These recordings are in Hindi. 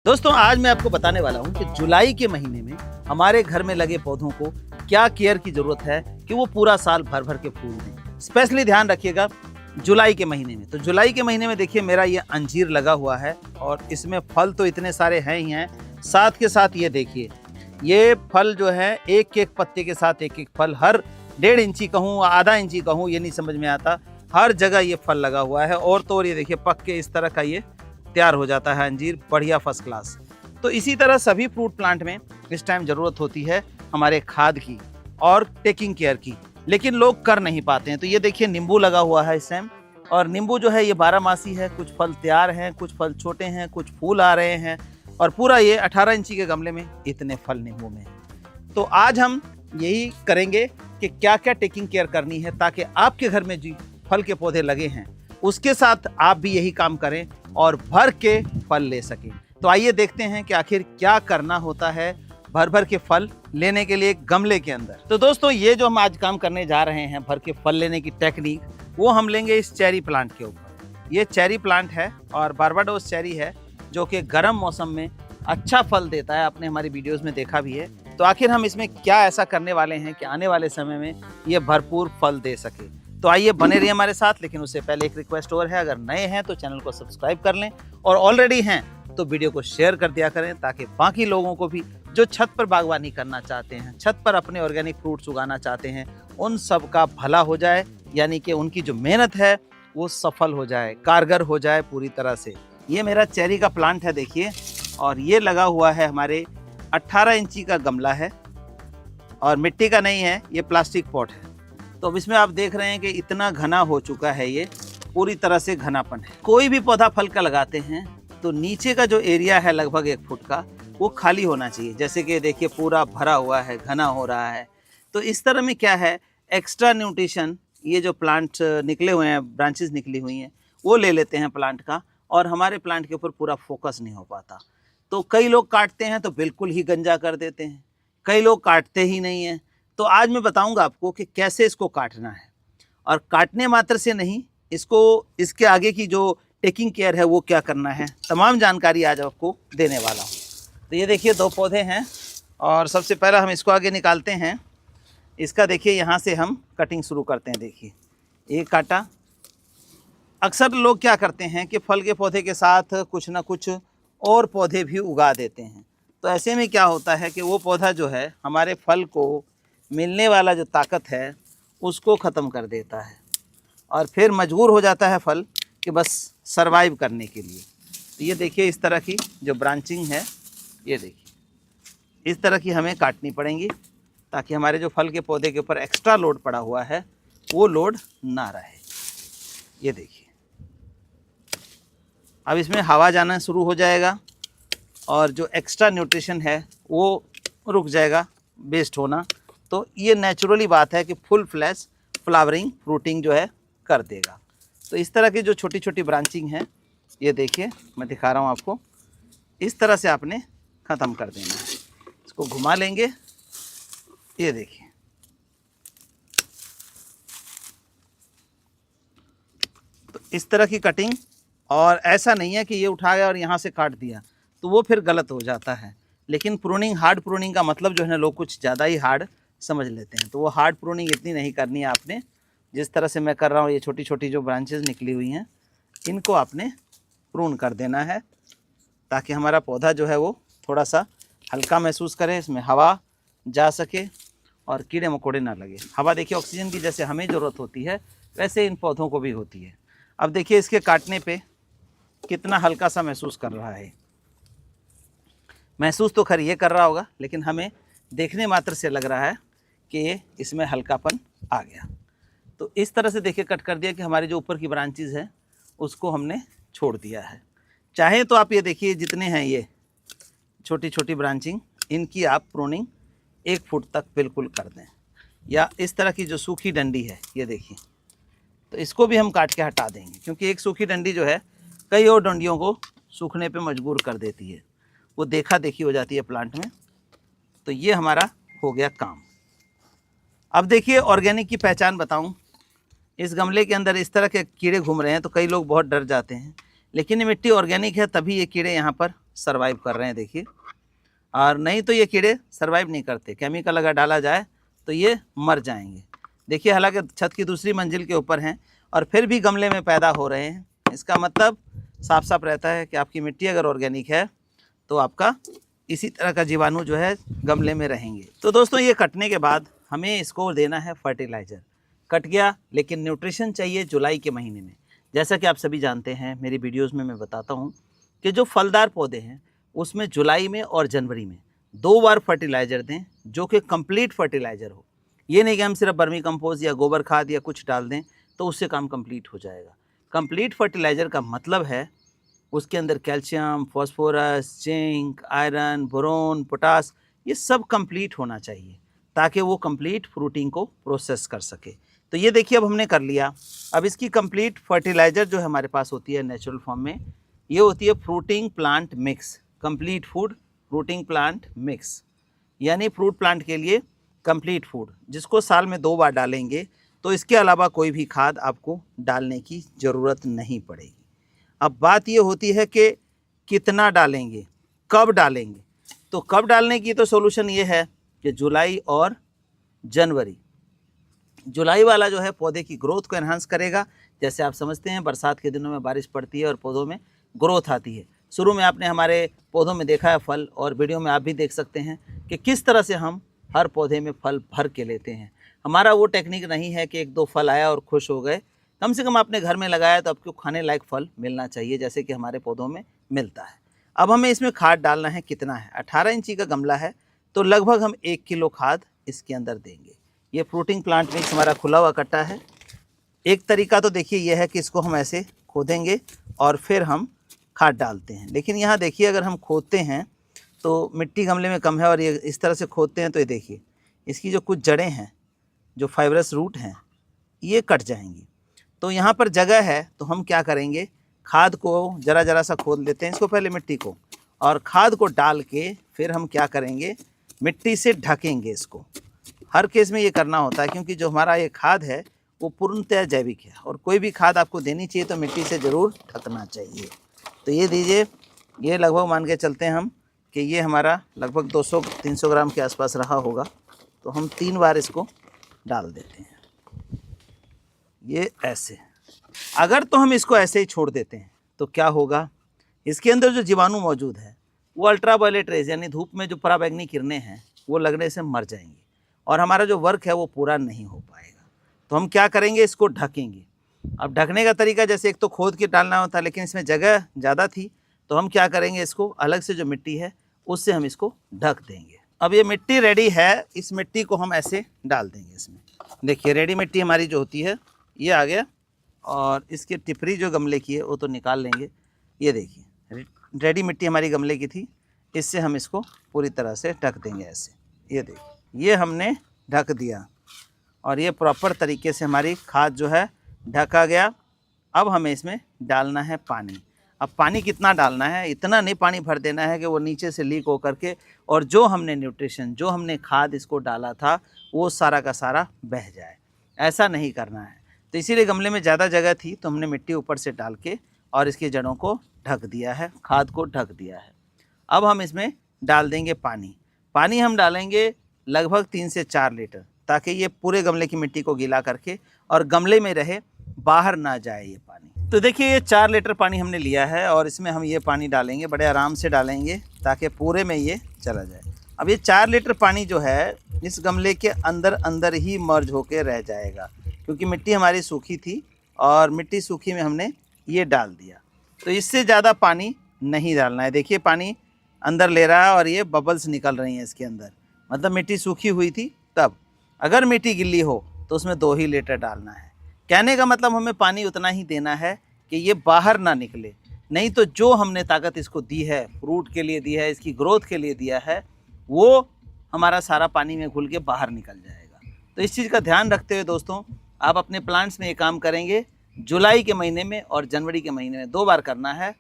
दोस्तों आज मैं आपको बताने वाला हूं कि जुलाई के महीने में हमारे घर में लगे पौधों को क्या केयर की जरूरत है कि वो पूरा साल भर भर के फूल दें। स्पेशली ध्यान रखिएगा जुलाई के महीने में। तो जुलाई के महीने में देखिए मेरा ये अंजीर लगा हुआ है और इसमें फल तो इतने सारे हैं ही हैं, साथ के साथ ये देखिए ये फल जो है एक एक पत्ते के साथ एक एक फल, हर 1.5 इंची कहूँ आधा इंची कहूँ ये नहीं समझ में आता, हर जगह ये फल लगा हुआ है। और तो और ये देखिए पक के इस तरह का ये तैयार हो जाता है अंजीर, बढ़िया फर्स्ट क्लास। तो इसी तरह सभी फ्रूट प्लांट में इस टाइम ज़रूरत होती है हमारे खाद की और टेकिंग केयर की, लेकिन लोग कर नहीं पाते हैं। तो ये देखिए नींबू लगा हुआ है इस टाइम, और नींबू जो है ये 12 मासी है, कुछ फल तैयार हैं, कुछ फल छोटे हैं, कुछ फूल आ रहे हैं, और पूरा ये 18 इंची के गमले में इतने फल नींबू में। तो आज हम यही करेंगे कि क्या क्या टेकिंग केयर करनी है ताकि आपके घर में जो फल के पौधे लगे हैं उसके साथ आप भी यही काम करें और भर के फल ले सकें। तो आइए देखते हैं कि आखिर क्या करना होता है भर भर के फल लेने के लिए गमले के अंदर। तो दोस्तों ये जो हम आज काम करने जा रहे हैं भर के फल लेने की टेक्निक, वो हम लेंगे इस चेरी प्लांट के ऊपर। ये चेरी प्लांट है और बारबाडोस चेरी है जो कि गर्म मौसम में अच्छा फल देता है, आपने हमारी वीडियोस में देखा भी है। तो आखिर हम इसमें क्या ऐसा करने वाले हैं कि आने वाले समय में ये भरपूर फल दे सके। तो आइए बने रहिए हमारे साथ, लेकिन उससे पहले एक रिक्वेस्ट और है, अगर नए हैं तो चैनल को सब्सक्राइब कर लें और ऑलरेडी हैं तो वीडियो को शेयर कर दिया करें ताकि बाकी लोगों को भी जो छत पर बागवानी करना चाहते हैं, छत पर अपने ऑर्गेनिक फ्रूट्स उगाना चाहते हैं, उन सब का भला हो जाए, यानी कि उनकी जो मेहनत है वो सफल हो जाए, कारगर हो जाए पूरी तरह से। ये मेरा चेरी का प्लांट है देखिए, और ये लगा हुआ है हमारे 18 इंची का गमला है और मिट्टी का नहीं है, ये प्लास्टिक पॉट है। तो अब इसमें आप देख रहे हैं कि इतना घना हो चुका है, ये पूरी तरह से घनापन है। कोई भी पौधा फल का लगाते हैं तो नीचे का जो एरिया है लगभग 1 फुट का, वो खाली होना चाहिए। जैसे कि देखिए पूरा भरा हुआ है, घना हो रहा है। तो इस तरह में क्या है, एक्स्ट्रा न्यूट्रिशन ये जो प्लांट निकले हुए हैं, ब्रांचेस निकली हुई हैं, वो ले लेते हैं प्लांट का, और हमारे प्लांट के ऊपर पूरा फोकस नहीं हो पाता। तो कई लोग काटते हैं तो बिल्कुल ही गंजा कर देते हैं, कई लोग काटते ही नहीं हैं। तो आज मैं बताऊंगा आपको कि कैसे इसको काटना है, और काटने मात्र से नहीं, इसको इसके आगे की जो टेकिंग केयर है वो क्या करना है, तमाम जानकारी आज आपको देने वाला हूँ। तो ये देखिए 2 पौधे हैं, और सबसे पहला हम इसको आगे निकालते हैं। इसका देखिए यहाँ से हम कटिंग शुरू करते हैं। देखिए एक काटा। अक्सर लोग क्या करते हैं कि फल के पौधे के साथ कुछ ना कुछ और पौधे भी उगा देते हैं। तो ऐसे में क्या होता है कि वो पौधा जो है हमारे फल को मिलने वाला जो ताकत है उसको ख़त्म कर देता है, और फिर मजबूर हो जाता है फल कि बस सरवाइव करने के लिए। तो ये देखिए इस तरह की जो ब्रांचिंग है, ये देखिए इस तरह की हमें काटनी पड़ेंगी ताकि हमारे जो फल के पौधे के ऊपर एक्स्ट्रा लोड पड़ा हुआ है वो लोड ना रहे। ये देखिए अब इसमें हवा जाना शुरू हो जाएगा और जो एक्स्ट्रा न्यूट्रिशन है वो रुक जाएगा वेस्ट होना। तो ये नेचुरली बात है कि फुल फ्लैश फ्लावरिंग फ्रूटिंग जो है कर देगा। तो इस तरह की जो छोटी छोटी ब्रांचिंग है, ये देखिए मैं दिखा रहा हूँ आपको, इस तरह से आपने ख़त्म कर देना है। इसको घुमा लेंगे, ये देखिए तो इस तरह की कटिंग। और ऐसा नहीं है कि ये उठा गया और यहाँ से काट दिया, तो वो फिर गलत हो जाता है। लेकिन प्रूनिंग, हार्ड प्रूनिंग का मतलब जो है ना, लोग कुछ ज़्यादा ही हार्ड समझ लेते हैं। तो वो हार्ड प्रूनिंग इतनी नहीं करनी है आपने। जिस तरह से मैं कर रहा हूँ, ये छोटी छोटी जो ब्रांचेस निकली हुई हैं इनको आपने प्रून कर देना है ताकि हमारा पौधा जो है वो थोड़ा सा हल्का महसूस करे, इसमें हवा जा सके और कीड़े मकोड़े ना लगे। हवा देखिए ऑक्सीजन की जैसे हमें ज़रूरत होती है वैसे इन पौधों को भी होती है। अब देखिए इसके काटने पे कितना हल्का सा महसूस कर रहा है। महसूस तो खैर ये कर रहा होगा, लेकिन हमें देखने मात्र से लग रहा है कि इसमें हल्कापन आ गया। तो इस तरह से देखिए कट कर दिया कि हमारी जो ऊपर की ब्रांचेज है उसको हमने छोड़ दिया है। चाहे तो आप ये देखिए जितने हैं ये छोटी छोटी ब्रांचिंग, इनकी आप प्रूनिंग 1 फुट तक बिल्कुल कर दें। या इस तरह की जो सूखी डंडी है, ये देखिए, तो इसको भी हम काट के हटा देंगे, क्योंकि एक सूखी डंडी जो है कई और डंडियों को सूखने पे मजबूर कर देती है, वो देखा देखी हो जाती है प्लांट में। तो ये हमारा हो गया काम। अब देखिए ऑर्गेनिक की पहचान बताऊं। इस गमले के अंदर इस तरह के कीड़े घूम रहे हैं तो कई लोग बहुत डर जाते हैं, लेकिन ये मिट्टी ऑर्गेनिक है तभी ये कीड़े यहाँ पर सर्वाइव कर रहे हैं, देखिए। और नहीं तो ये कीड़े सर्वाइव नहीं करते, केमिकल अगर डाला जाए तो ये मर जाएंगे। देखिए, हालांकि छत की दूसरी मंजिल के ऊपर हैं और फिर भी गमले में पैदा हो रहे हैं। इसका मतलब साफ साफ रहता है कि आपकी मिट्टी अगर ऑर्गेनिक है तो आपका इसी तरह का जीवाणु जो है गमले में रहेंगे। तो दोस्तों, ये कटने के बाद हमें इसको देना है फर्टिलाइज़र। कट गया, लेकिन न्यूट्रिशन चाहिए जुलाई के महीने में। जैसा कि आप सभी जानते हैं, मेरी वीडियोस में मैं बताता हूँ कि जो फलदार पौधे हैं उसमें जुलाई में और जनवरी में 2 बार फर्टिलाइज़र दें, जो कि कंप्लीट फर्टिलाइज़र हो। ये नहीं कि हम सिर्फ वर्मी कंपोस्ट या गोबर खाद या कुछ डाल दें तो उससे काम कंप्लीट हो जाएगा। कंप्लीट फर्टिलाइज़र का मतलब है उसके अंदर calcium, phosphorus, zinc, iron, boron, potash, ये सब कंप्लीट होना चाहिए ताकि वो कंप्लीट फ्रूटिंग को प्रोसेस कर सके। तो ये देखिए, अब हमने कर लिया। अब इसकी कंप्लीट फर्टिलाइज़र जो है हमारे पास होती है नेचुरल फॉर्म में, ये होती है fruiting plant mix, complete food fruiting plant mix, यानी फ्रूट प्लांट के लिए कंप्लीट फूड, जिसको साल में 2 बार डालेंगे तो इसके अलावा कोई भी खाद आपको डालने की ज़रूरत नहीं पड़ेगी। अब बात ये होती है कि कितना डालेंगे, कब डालेंगे। तो कब डालने की तो सोल्यूशन ये है कि जुलाई और जनवरी। जुलाई वाला जो है पौधे की ग्रोथ को एनहांस करेगा। जैसे आप समझते हैं, बरसात के दिनों में बारिश पड़ती है और पौधों में ग्रोथ आती है। शुरू में आपने हमारे पौधों में देखा है फल, और वीडियो में आप भी देख सकते हैं कि किस तरह से हम हर पौधे में फल भर के लेते हैं। हमारा वो टेक्निक नहीं है कि 1-2 फल आया और खुश हो गए। कम से कम आपने घर में लगाया तो आपको खाने लायक फल मिलना चाहिए, जैसे कि हमारे पौधों में मिलता है। अब हमें इसमें खाद डालना है, कितना है, 18 इंची का गमला है तो लगभग हम 1 किलो खाद इसके अंदर देंगे। ये फ्रूटिंग प्लांट मिक्स हमारा खुला हुआ कट्टा है। एक तरीका तो देखिए ये है कि इसको हम ऐसे खोदेंगे और फिर हम खाद डालते हैं। लेकिन यहाँ देखिए, अगर हम खोदते हैं तो मिट्टी गमले में कम है और ये इस तरह से खोदते हैं तो ये देखिए, इसकी जो कुछ जड़ें हैं, जो फाइबरस रूट हैं, ये कट जाएंगी। तो यहाँ पर जगह है तो हम क्या करेंगे, खाद को ज़रा सा खोद लेते हैं इसको पहले, मिट्टी को, और खाद को डाल के फिर हम क्या करेंगे, मिट्टी से ढकेंगे इसको। हर केस में ये करना होता है क्योंकि जो हमारा ये खाद है वो पूर्णतः जैविक है और कोई भी खाद आपको देनी चाहिए तो मिट्टी से ज़रूर ढकना चाहिए। तो ये दीजिए, ये लगभग मान के चलते हैं हम कि ये हमारा लगभग 200-300 ग्राम के आसपास रहा होगा। तो हम 3 बार इसको डाल देते हैं, ये ऐसे। अगर तो हम इसको ऐसे ही छोड़ देते हैं तो क्या होगा, इसके अंदर जो जीवाणु मौजूद है वो अल्ट्रावायलेट रेज यानी धूप में जो पराबैंगनी किरणें हैं वो लगने से मर जाएंगी और हमारा जो वर्क है वो पूरा नहीं हो पाएगा। तो हम क्या करेंगे, इसको ढकेंगे। अब ढकने का तरीका, जैसे एक तो खोद के डालना होता, लेकिन इसमें जगह ज़्यादा थी तो हम क्या करेंगे, इसको अलग से जो मिट्टी है उससे हम इसको ढक देंगे। अब ये मिट्टी रेडी है, इस मिट्टी को हम ऐसे डाल देंगे इसमें। देखिए, रेडी मिट्टी हमारी जो होती है ये आ गया, और इसकी टिपरी जो गमले की है वो तो निकाल लेंगे। ये देखिए, रेडी मिट्टी हमारी गमले की थी, इससे हम इसको पूरी तरह से ढक देंगे ऐसे। ये देखिए, ये हमने ढक दिया और ये प्रॉपर तरीके से हमारी खाद जो है ढका गया। अब हमें इसमें डालना है पानी। अब पानी कितना डालना है, इतना नहीं पानी भर देना है कि वो नीचे से लीक होकर के और जो हमने न्यूट्रिशन, जो हमने खाद इसको डाला था वो सारा का सारा बह जाए, ऐसा नहीं करना है। तो इसीलिए गमले में ज़्यादा जगह थी तो हमने मिट्टी ऊपर से डाल के और इसकी जड़ों को ढक दिया है, खाद को ढक दिया है। अब हम इसमें डाल देंगे पानी। पानी हम डालेंगे लगभग 3 से 4 लीटर, ताकि ये पूरे गमले की मिट्टी को गीला करके और गमले में रहे, बाहर ना जाए ये पानी। तो देखिए, ये 4 लीटर पानी हमने लिया है और इसमें हम ये पानी डालेंगे, बड़े आराम से डालेंगे ताकि पूरे में ये चला जाए। अब ये 4 लीटर पानी जो है इस गमले के अंदर अंदर ही मर्ज होके रह जाएगा, क्योंकि मिट्टी हमारी सूखी थी और मिट्टी सूखी में हमने ये डाल दिया। तो इससे ज़्यादा पानी नहीं डालना है। देखिए, पानी अंदर ले रहा है और ये बबल्स निकल रही हैं इसके अंदर, मतलब मिट्टी सूखी हुई थी तब। अगर मिट्टी गिल्ली हो तो उसमें 2 ही लीटर डालना है। कहने का मतलब हमें पानी उतना ही देना है कि ये बाहर ना निकले, नहीं तो जो हमने ताकत इसको दी है, फ्रूट के लिए दी है, इसकी ग्रोथ के लिए दिया है, वो हमारा सारा पानी में घुल के बाहर निकल जाएगा। तो इस चीज़ का ध्यान रखते हुए दोस्तों, आप अपने प्लांट्स में ये काम करेंगे। जुलाई के महीने में और जनवरी के महीने में 2 बार करना है।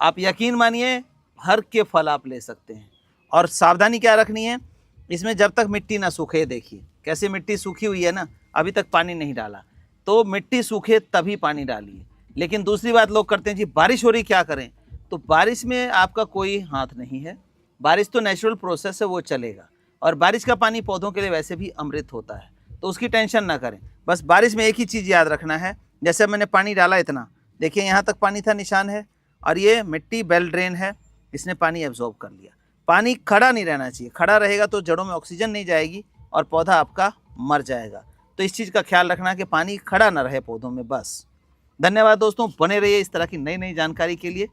आप यकीन मानिए, भर के फल आप ले सकते हैं। और सावधानी क्या रखनी है, इसमें जब तक मिट्टी ना सूखे, देखिए कैसे मिट्टी सूखी हुई है ना, अभी तक पानी नहीं डाला, तो मिट्टी सूखे तभी पानी डालिए। लेकिन दूसरी बात लोग करते हैं, जी बारिश हो रही क्या करें, तो बारिश में आपका कोई हाथ नहीं है, बारिश तो नेचुरल प्रोसेस है, वो चलेगा। और बारिश का पानी पौधों के लिए वैसे भी अमृत होता है, तो उसकी टेंशन ना करें। बस बारिश में एक ही चीज़ याद रखना है, जैसे मैंने पानी डाला इतना, देखिए यहाँ तक पानी था, निशान है, और ये मिट्टी बेल ड्रेन है, इसने पानी एब्जॉर्ब कर लिया। पानी खड़ा नहीं रहना चाहिए, खड़ा रहेगा तो जड़ों में ऑक्सीजन नहीं जाएगी और पौधा आपका मर जाएगा। तो इस चीज़ का ख्याल रखना कि पानी खड़ा ना रहे पौधों में बस। धन्यवाद दोस्तों, बने रहिए इस तरह की नई नई जानकारी के लिए।